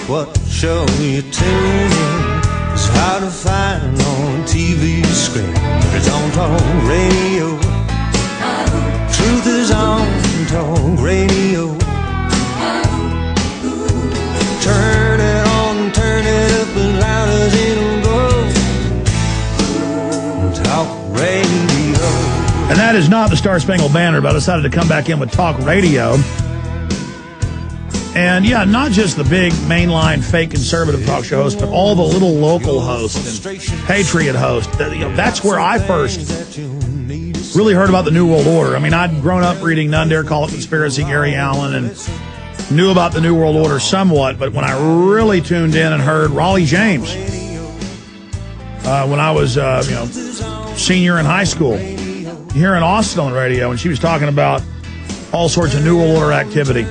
what show you tune in. It's hard to find on TV screen, but it's on talk radio. Truth is on talk radio. Turn it on, turn it up as loud as it'll go. Talk radio. And that is not the Star Spangled Banner, but I decided to come back in with talk radio. And, yeah, not just the big mainline fake conservative talk show hosts, but all the little local hosts and patriot hosts. That's where I first really heard about the New World Order. I mean, I'd grown up reading None Dare Call It Conspiracy, Gary Allen, and knew about the New World Order somewhat. But when I really tuned in and heard Raleigh James, when I was, senior in high school, here in Austin on the radio, and she was talking about all sorts of New World Order activity.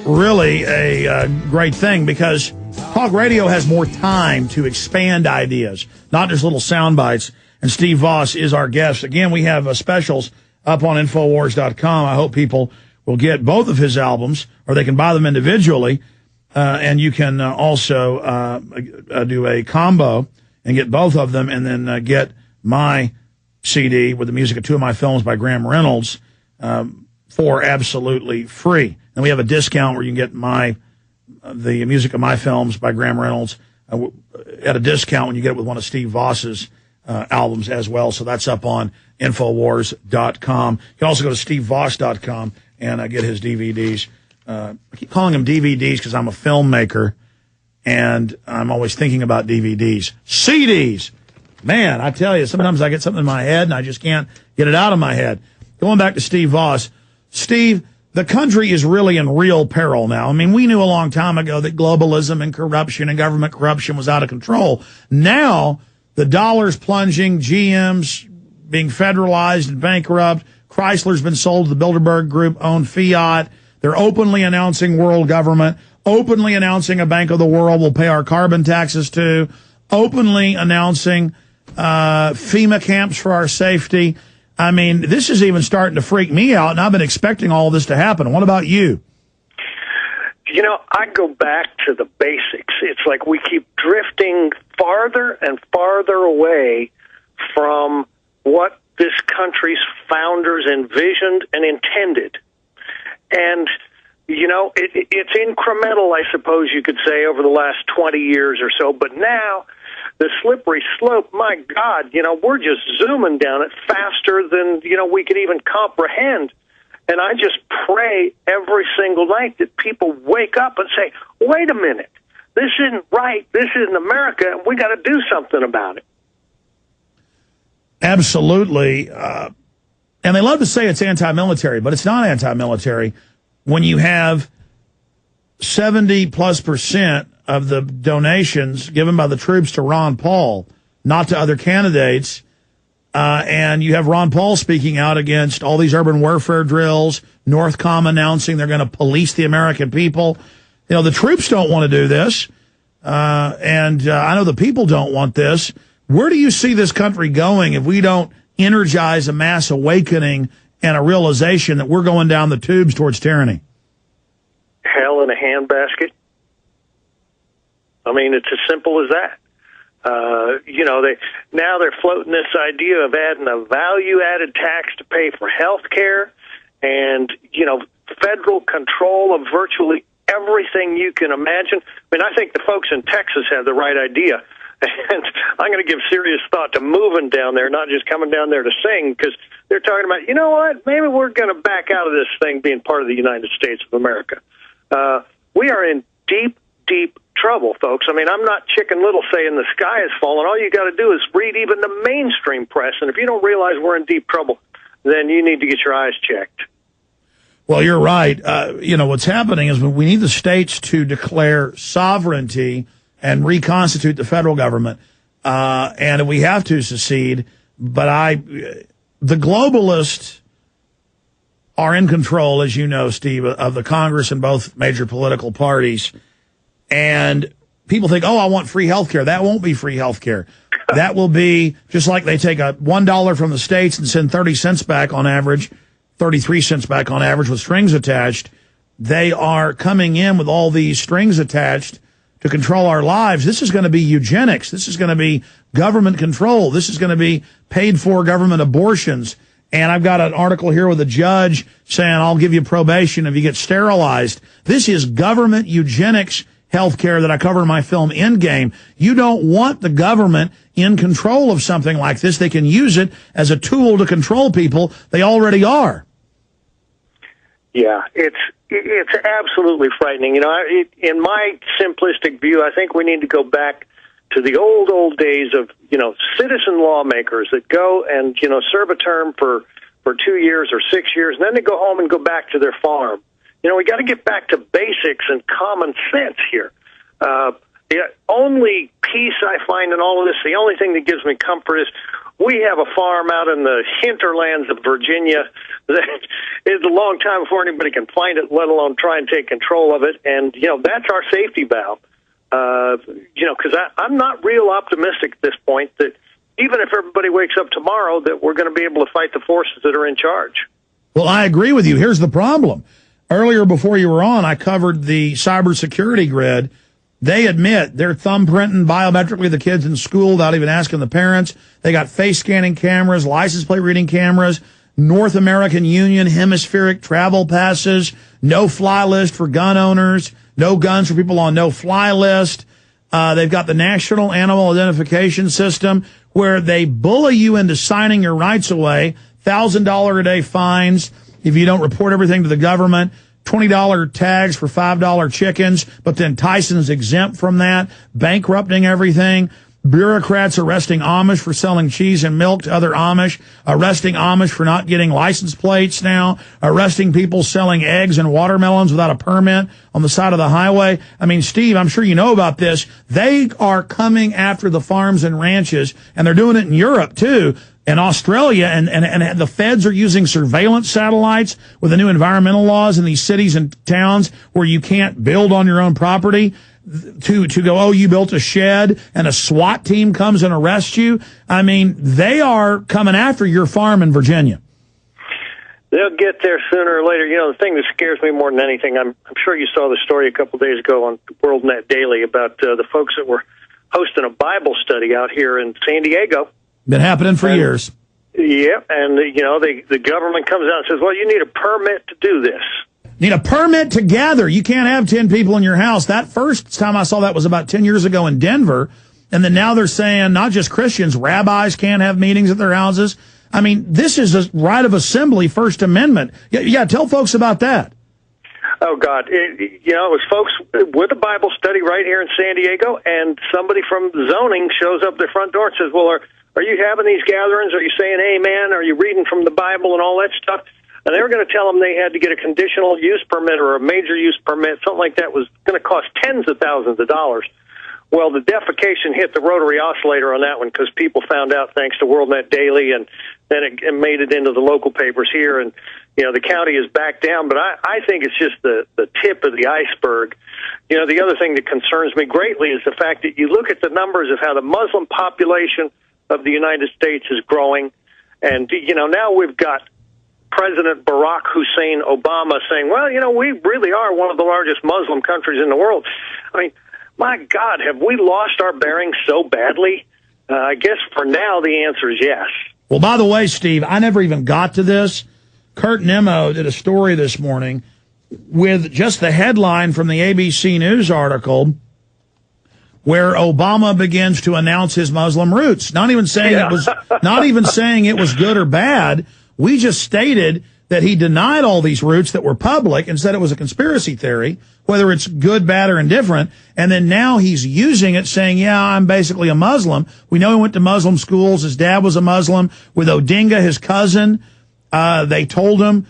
Really a great thing, because talk radio has more time to expand ideas, not just little sound bites. And Steve Vaus is our guest. Again, we have specials up on Infowars.com. I hope people will get both of his albums, or they can buy them individually. And you can also do a combo and get both of them, and then get my CD with the music of two of my films by Graham Reynolds for absolutely free. And we have a discount where you can get the music of my films by Graham Reynolds at a discount when you get it with one of Steve Voss's albums as well. So that's up on Infowars.com. You can also go to SteveVoss.com and get his DVDs. I keep calling them DVDs because I'm a filmmaker, and I'm always thinking about DVDs. CDs! Man, I tell you, sometimes I get something in my head, and I just can't get it out of my head. Going back to Steve Vaus. Steve, the country is really in real peril now. I mean, we knew a long time ago that globalism and corruption and government corruption was out of control. Now, the dollar's plunging, GM's being federalized and bankrupt, Chrysler's been sold to the Bilderberg Group, owned Fiat. They're openly announcing world government, openly announcing a Bank of the World will pay our carbon taxes to, openly announcing FEMA camps for our safety. I mean, this is even starting to freak me out, and I've been expecting all of this to happen. What about you? You know, I go back to the basics. It's like we keep drifting farther and farther away from what this country's founders envisioned and intended. And, you know, it's incremental, I suppose you could say, over the last 20 years or so. But now, the slippery slope, my God, you know, we're just zooming down it faster than, you know, we could even comprehend. And I just pray every single night that people wake up and say, wait a minute, this isn't right, this isn't America, and we got to do something about it. Absolutely. And they love to say it's anti-military, but it's not anti-military when you have 70+% of the donations given by the troops to Ron Paul, not to other candidates. And you have Ron Paul speaking out against all these urban warfare drills, Northcom announcing they're going to police the American people. You know, the troops don't want to do this. And I know the people don't want this. Where do you see this country going if we don't energize a mass awakening and a realization that we're going down the tubes towards tyranny? Hell in a handbasket. I mean, it's as simple as that. You know, they're floating this idea of adding a value-added tax to pay for health care and, you know, federal control of virtually everything you can imagine. I mean, I think the folks in Texas have the right idea. And I'm going to give serious thought to moving down there, not just coming down there to sing, because they're talking about, you know what, maybe we're going to back out of this thing being part of the United States of America. We are in deep, deep trouble, folks. I mean, I'm not Chicken Little saying the sky is falling. All you got to do is read even the mainstream press, and if you don't realize we're in deep trouble, then you need to get your eyes checked. Well, you're right. You know, what's happening is we need the states to declare sovereignty and reconstitute the federal government, and we have to secede. But the globalists are in control, as you know, Steve, of the Congress and both major political parties. And people think, oh, I want free health care. That won't be free health care. That will be just like they take a $1 from the states and send 30 cents back on average, 33 cents back on average with strings attached. they are coming in with all these strings attached to control our lives. This is going to be eugenics. This is going to be government control. This is going to be paid for government abortions. And I've got an article here with a judge saying, I'll give you probation if you get sterilized. This is government eugenics healthcare that I cover in my film Endgame. You don't want the government in control of something like this. They can use it as a tool to control people. They already are. Yeah, it's absolutely frightening. You know, in my simplistic view, I think we need to go back to the old days of, you know, citizen lawmakers that go and, you know, serve a term for 2 years or 6 years, and then they go home and go back to their farm. You know, we got to get back to basics and common sense here. The only peace I find in all of this, the only thing that gives me comfort is we have a farm out in the hinterlands of Virginia that is a long time before anybody can find it, let alone try and take control of it. And, you know, that's our safety valve. You know, because I'm not real optimistic at this point that even if everybody wakes up tomorrow that we're going to be able to fight the forces that are in charge. Well, I agree with you. Here's the problem. Earlier, before you were on, I covered the cybersecurity grid. They admit they're thumbprinting biometrically the kids in school without even asking the parents. They got face scanning cameras, license plate reading cameras, North American Union hemispheric travel passes, no-fly list for gun owners, no guns for people on no-fly list. They've got the National Animal Identification System where they bully you into signing your rights away, $1,000 a day fines if you don't report everything to the government, $20 tags for $5 chickens, but then Tyson's exempt from that, bankrupting everything. Bureaucrats arresting Amish for selling cheese and milk to other Amish, arresting Amish for not getting license plates now, arresting people selling eggs and watermelons without a permit on the side of the highway. I mean, Steve, I'm sure you know about this. They are coming after the farms and ranches, and they're doing it in Europe, too, and Australia, and the feds are using surveillance satellites with the new environmental laws in these cities and towns where you can't build on your own property. To go, oh, you built a shed and a SWAT team comes and arrests you. I mean, they are coming after your farm in Virginia. They'll get there sooner or later. You know, the thing that scares me more than anything, I'm sure you saw the story a couple days ago on WorldNet Daily about the folks that were hosting a Bible study out here in San Diego. Been happening for years. Yeah, and, you know, the government comes out and says, well, you need a permit to do this. Need a permit to gather. You can't have 10 people in your house. That first time I saw that was about 10 years ago in Denver. And then now they're saying not just Christians, rabbis can't have meetings at their houses. I mean, this is a right of assembly, First Amendment. Yeah, tell folks about that. Oh, God. You know, it was folks with a Bible study right here in San Diego, and somebody from zoning shows up at their front door and says, well, are you having these gatherings? Are you saying amen? Are you reading from the Bible and all that stuff? And they were going to tell them they had to get a conditional use permit or a major use permit, something like that was going to cost tens of thousands of dollars. Well, the defecation hit the rotary oscillator on that one because people found out thanks to WorldNet Daily, and then it made it into the local papers here. And, you know, the county is back down. But I think it's just the tip of the iceberg. You know, the other thing that concerns me greatly is the fact that you look at the numbers of how the Muslim population of the United States is growing. And, you know, now we've got President Barack Hussein Obama saying, well, you know, we really are one of the largest Muslim countries in the world. I mean, my God, have we lost our bearings so badly? I guess for now the answer is yes. Well, by the way, Steve, I never even got to this. Kurt Nimmo did a story this morning with just the headline from the ABC News article where Obama begins to announce his Muslim roots. Not even saying it was good or bad. We just stated that he denied all these roots that were public and said it was a conspiracy theory, whether it's good, bad, or indifferent. And then now he's using it saying, yeah, I'm basically a Muslim. We know he went to Muslim schools. His dad was a Muslim. With Odinga, his cousin, they told him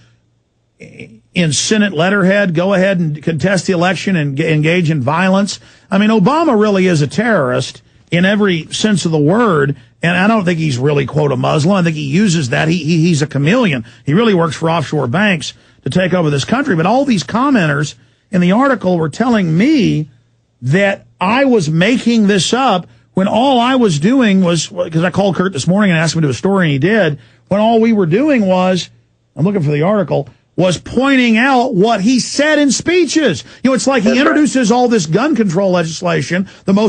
in Senate letterhead, go ahead and contest the election and engage in violence. I mean, Obama really is a terrorist in every sense of the word. And I don't think he's really, quote, a Muslim. I think he uses that. He's a chameleon. He really works for offshore banks to take over this country. But all these commenters in the article were telling me that I was making this up when all I was doing was, because I called Kurt this morning and asked him to do a story, and he did, when all we were doing was, I'm looking for the article, was pointing out what he said in speeches. You know, it's like he introduces all this gun control legislation, the most